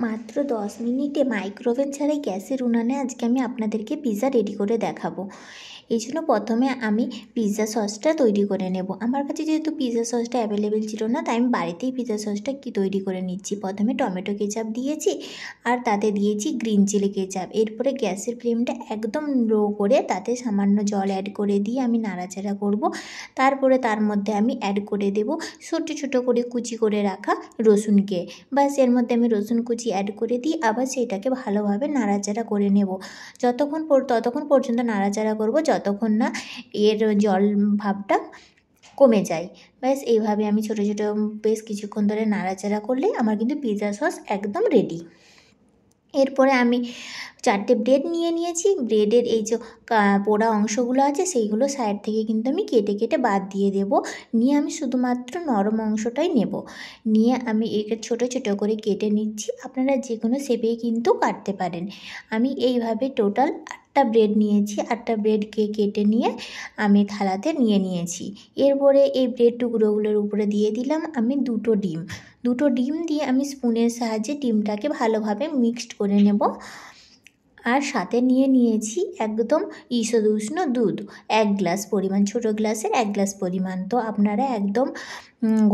মাত্র 10 মিনিটে মাইক্রোওভেন ছাড়াই গ্যাসের উনানে আজকে আমি আপনাদেরকে পিৎজা রেডি করে দেখাবো। এই জন্য প্রথমে আমি পিৎজা সসটা তৈরি করে নেব। আমার কাছে যেহেতু পিৎজা সসটা অ্যাভেলেবেল ছিল না, তাই আমি বাড়িতেই পিৎজা সসটা তৈরি করে নিচ্ছি। প্রথমে টমেটো কেচাপ দিয়েছি আর তাতে দিয়েছি গ্রিন চিলি কেচাপ। এরপরে গ্যাসের ফ্লেমটা একদম লো করে তাতে সামান্য জল অ্যাড করে দিয়ে আমি নাড়াচাড়া করব। তারপরে তার মধ্যে আমি অ্যাড করে দেব ছোটো ছোটো করে কুচি করে রাখা রসুনকে। বাস এর মধ্যে আমি রসুন কুচি অ্যাড করে দিই, আবার সেটাকে ভালোভাবে নাড়াচাড়া করে নেব। ততক্ষণ পর্যন্ত নাড়াচাড়া করব যতক্ষণ না এর জল ভাবটা কমে যায়। ব্যাস এইভাবে আমি ছোটো ছোটো বেশ কিছুক্ষণ ধরে নাড়াচাড়া করলে আমার কিন্তু পিৎজা সস একদম রেডি। এরপরে আমি 4টে ব্রেড নিয়ে নিয়েছি। ব্রেডের এই যে পোড়া অংশগুলো আছে সেইগুলো সাইড থেকে কিন্তু আমি কেটে কেটে বাদ দিয়ে দেব। নিয়ে আমি শুধুমাত্র নরম অংশটাই নেব। নিয়ে আমি একে ছোটো ছোটো করে কেটে নিচ্ছি। আপনারা যে কোনো শেপেই কিন্তু কাটতে পারেন। আমি এইভাবে টোটাল 8টা ব্রেড নিয়েছি। 8টা ব্রেডকে কেটে নিয়ে আমি থালাতে নিয়ে নিয়েছি। এরপরে এই ব্রেড টুকরোগুলোর উপরে দিয়ে দিলাম আমি 2টো ডিম। 2টো ডিম দিয়ে আমি স্পুনের সাহায্যে ডিমটাকে ভালোভাবে মিক্সড করে নেব। আর সাথে নিয়ে নিয়েছি একদম ঈষদুষ্ণ দুধ 1 গ্লাস পরিমাণ, ছোটো গ্লাসের 1 গ্লাস পরিমাণ। তো আপনারা একদম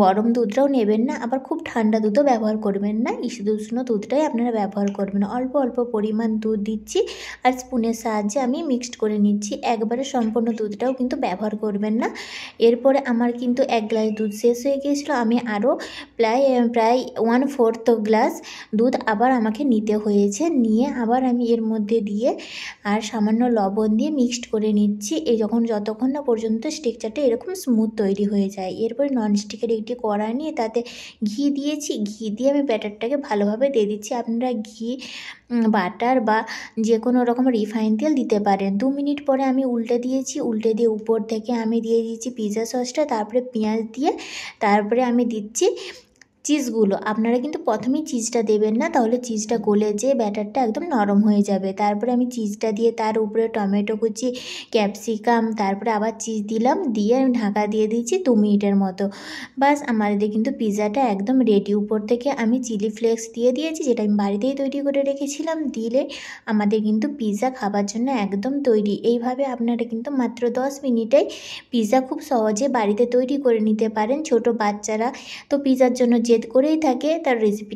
গরম দুধটাও নেবেন না, আবার খুব ঠান্ডা দুধও ব্যবহার করবেন না, ঈষদুষ্ণ দুধটাই আপনারা ব্যবহার করবেন। অল্প অল্প পরিমাণ দুধ দিচ্ছি আর স্পুনের সাহায্যে আমি মিক্সড করে নিচ্ছি। একবারে সম্পূর্ণ দুধটাও কিন্তু ব্যবহার করবেন না। এরপরে আমার কিন্তু 1 গ্লাস দুধ শেষ হয়ে গিয়েছিলো। আমি আরও প্রায় 1/4 গ্লাস দুধ আবার আমাকে নিতে হয়েছে। নিয়ে আবার আমি এর মধ্যে দিয়ে আর সামান্য লবণ দিয়ে মিক্সড করে নিচ্ছি। যতক্ষণ না পর্যন্ত স্ট্রাকচারটা এরকম স্মুথ তৈরি হয়ে যায়। এরপরে ননস্টিকের একটি কড়াই নিয়ে তাতে ঘি দিয়েছি। ঘি দিয়ে আমি ব্যাটারটাকে ভালোভাবে দিয়ে দিচ্ছি। আপনারা ঘি, বাটার বা যে কোনো রকম রিফাইন তেল দিতে পারেন। 2 মিনিট পরে আমি উল্টে দিয়েছি। উল্টে দিয়ে উপর থেকে আমি দিয়ে দিয়েছি পিৎজা সসটা, তারপরে পেঁয়াজ দিয়ে তারপরে আমি দিচ্ছি চিজগুলো। আপনারা কিন্তু প্রথমেই চিজটা দেবেন না, তাহলে চিজটা গলে যেয়ে ব্যাটারটা একদম নরম হয়ে যাবে। তারপরে আমি চিজটা দিয়ে তার উপরে টমেটো কুচি, ক্যাপসিকাম, তারপরে আবার চিজ দিলাম, দিয়ে আমি ঢাকা দিয়ে দিয়েছি 2 মিনিটের মতো। বাস আমাদের কিন্তু পিৎজাটা একদম রেডি। উপর থেকে আমি চিলি ফ্লেক্স দিয়ে দিয়েছি, যেটা আমি বাড়িতেই তৈরি করে রেখেছিলাম। দিলে আমাদের কিন্তু পিৎজা খাবার জন্য একদম তৈরি। এইভাবে আপনারা কিন্তু মাত্র 10 মিনিটেই পিৎজা খুব সহজে বাড়িতে তৈরি করে নিতে পারেন। ছোট বাচ্চারা তো পিৎজার জন্য জেদ করেই থাকে, তার রেসিপি